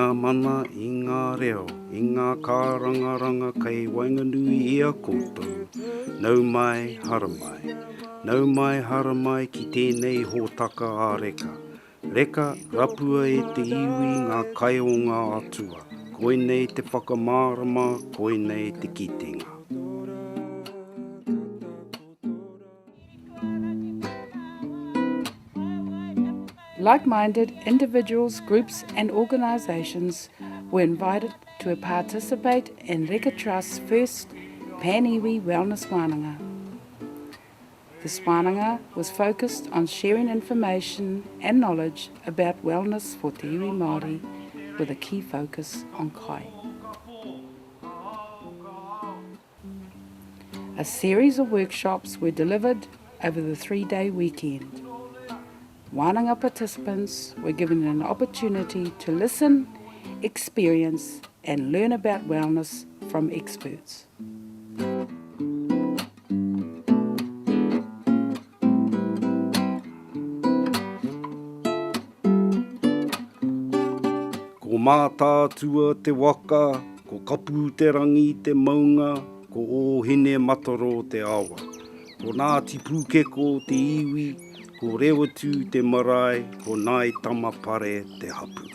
ngā mana, i ngā reo, i ngā kārangaranga kei wainganui i a koutou. Nau mai, hara mai. Nau mai, hara mai ki tēnei hōtaka a reka. Reka, rapua e te iwi ngā kai o ngā atua. Koinei te whakamārama, koinei te kitenga. Like-minded individuals, groups and organisations were invited to participate in REKA Trust's first Pan-iwi Wellness Wananga. This Wananga was focused on sharing information and knowledge about wellness for te iwi Māori with a key focus on kai. A series of workshops were delivered over the 3-day weekend. Wananga participants were given an opportunity to listen, experience and learn about wellness from experts. Ko mātātua te waka, ko kapu te rangi te maunga, ko ōhine mataro te awa. Ko Ngāti Pūkeko te iwi, ko rewatu te marae, ko nai tamapare te hapu.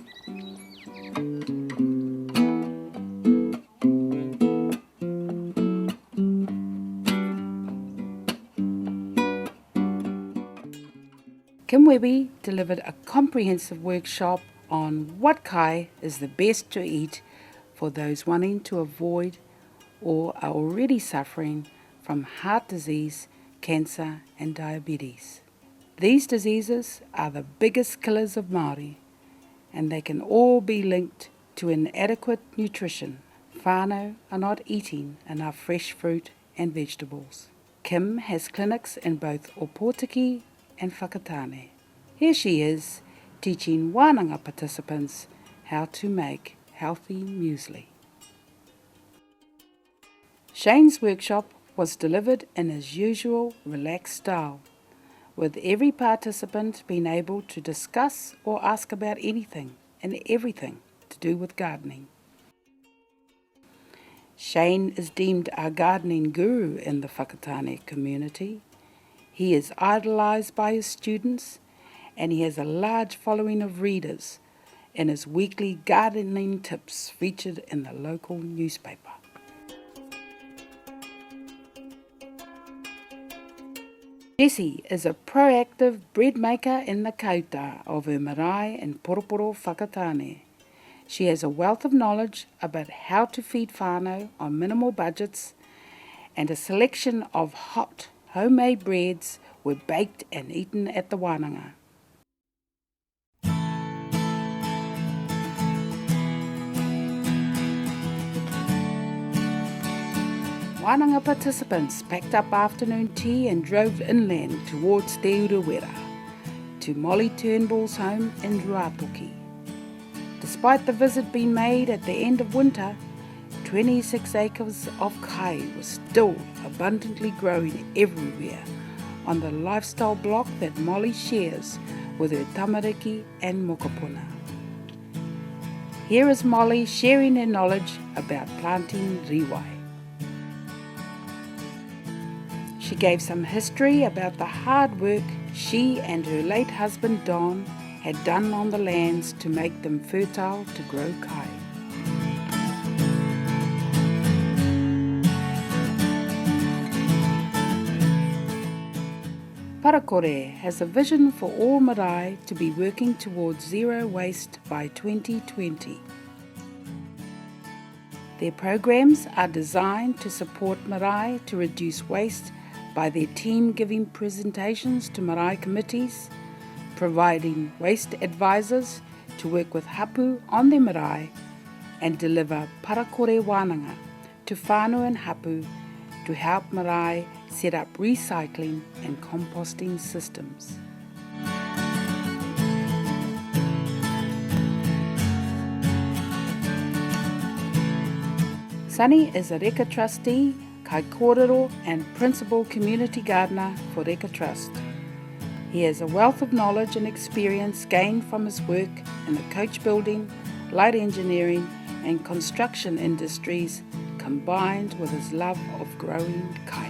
Kim Webby delivered a comprehensive workshop on what kai is the best to eat for those wanting to avoid or are already suffering from heart disease, cancer and diabetes. These diseases are the biggest killers of Māori, and they can all be linked to inadequate nutrition. Whanau are not eating enough fresh fruit and vegetables. Kim has clinics in both Opotiki and Whakatane. Here she is, teaching Wananga participants how to make healthy muesli. Shane's workshop was delivered in his usual relaxed style, with every participant being able to discuss or ask about anything and everything to do with gardening. Shane is deemed a gardening guru in the Whakatane community. He is idolised by his students and he has a large following of readers, and his weekly gardening tips featured in the local newspaper. Jessie is a proactive bread maker in the kauta of her marae in Poroporo, Whakatane. She has a wealth of knowledge about how to feed whānau on minimal budgets, and a selection of hot, homemade breads were baked and eaten at the Wananga. Wananga participants packed up afternoon tea and drove inland towards Te Urewera, to Molly Turnbull's home in Ruatoki. Despite the visit being made at the end of winter, 26 acres of kai was still abundantly growing everywhere on the lifestyle block that Molly shares with her tamariki and mokopuna. Here is Molly sharing her knowledge about planting riwai. She gave some history about the hard work she and her late husband Don had done on the lands to make them fertile to grow kai. Parakore has a vision for all marae to be working towards zero waste by 2020. Their programs are designed to support marae to reduce waste by their team giving presentations to marae committees, providing waste advisors to work with hapu on their marae, and deliver parakore wananga to whānau and hapu to help marae set up recycling and composting systems. Sunny is a REKA trustee, kai kōrero and principal community gardener for REKA Trust. He has a wealth of knowledge and experience gained from his work in the coach building, light engineering and construction industries, combined with his love of growing kai.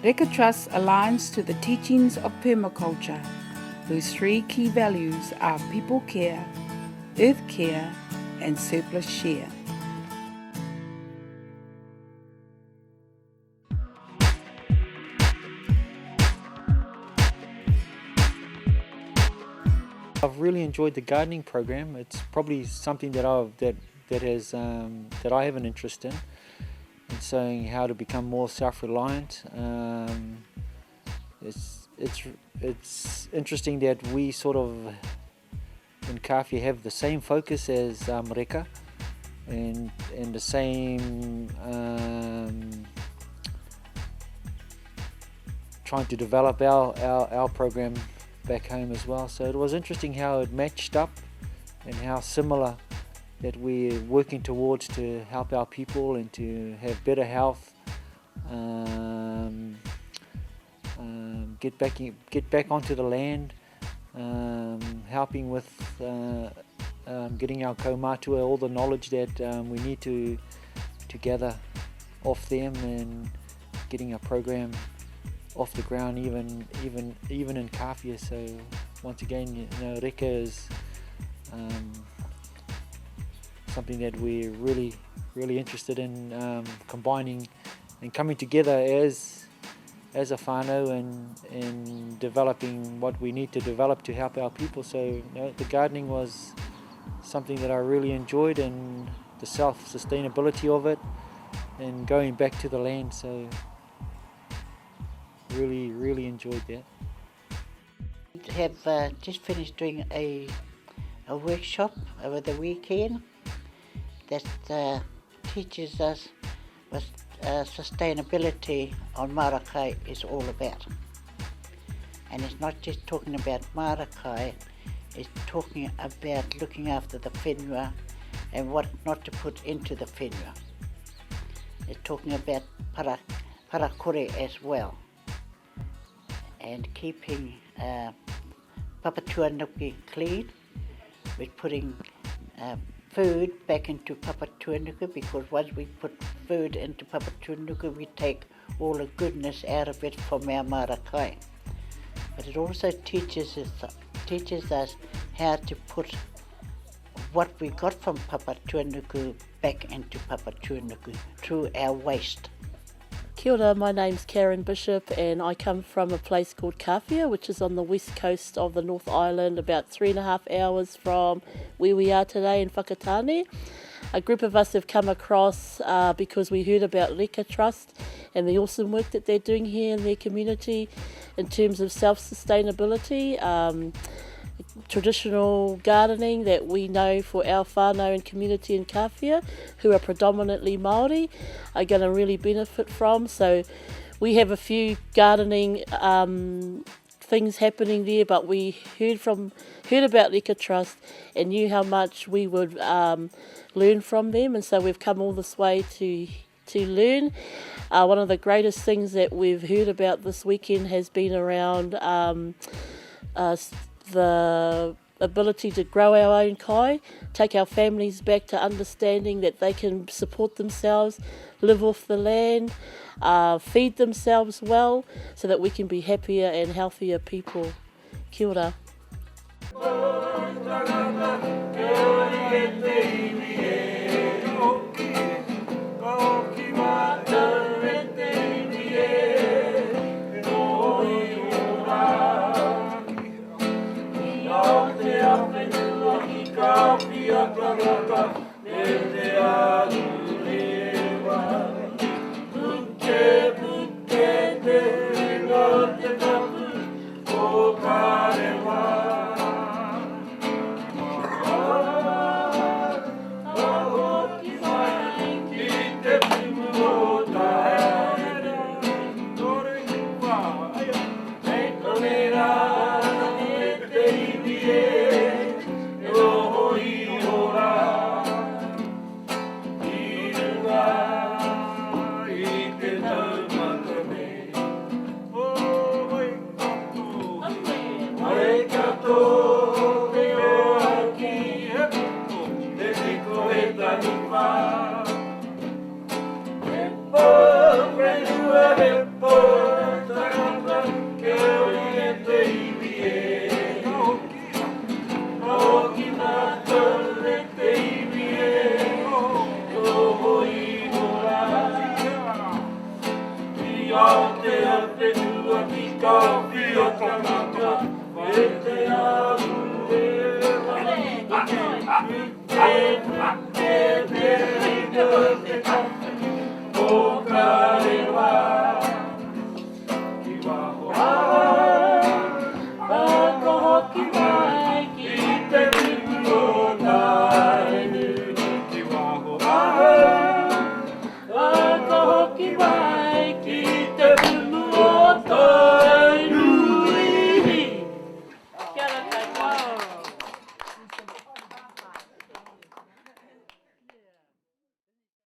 REKA Trust aligns to the teachings of permaculture, whose three key values are people care, earth care, and surplus share. I've really enjoyed the gardening program. It's probably something that I have an interest in showing how to become more self-reliant. It's interesting that we sort of in Kawhia have the same focus as REKA and the same trying to develop our program back home as well. So it was interesting how it matched up and how similar that we're working towards to help our people and to have better health, get back onto the land, helping with getting our kaumātua all the knowledge that we need to gather off them and getting our program off the ground even in Kawhia. So once again, you know, REKA is something that we're really interested in combining and coming together as a whanau and developing what we need to develop to help our people. So you know, the gardening was something that I really enjoyed, and the self-sustainability of it and going back to the land. So really enjoyed that. We have just finished doing a workshop over the weekend that teaches us what sustainability on Marakai is all about. And it's not just talking about Marakai, it's talking about looking after the whenua and what not to put into the whenua. It's talking about parakore as well, and keeping papatuanuku clean with putting food back into papatuanuku, because once we put food into papatuanuku we take all the goodness out of it from our marakai. But it also teaches us how to put what we got from papatuanuku back into papatuanuku through our waste. Kia ora, my name's Karen Bishop and I come from a place called Kawhia, which is on the west coast of the North Island, about 3.5 hours from where we are today in Whakatane. A group of us have come across because we heard about REKA Trust and the awesome work that they're doing here in their community in terms of self-sustainability. Traditional gardening that we know for our whanau and community in Kawhia, who are predominantly Māori, are going to really benefit from. So we have a few gardening things happening there, but we heard about REKA Trust and knew how much we would learn from them, and so we've come all this way to learn. One of the greatest things that we've heard about this weekend has been around the ability to grow our own kai, take our families back to understanding that they can support themselves, live off the land, feed themselves well, so that we can be happier and healthier people. Kia ora. Reka to te o aki Oh,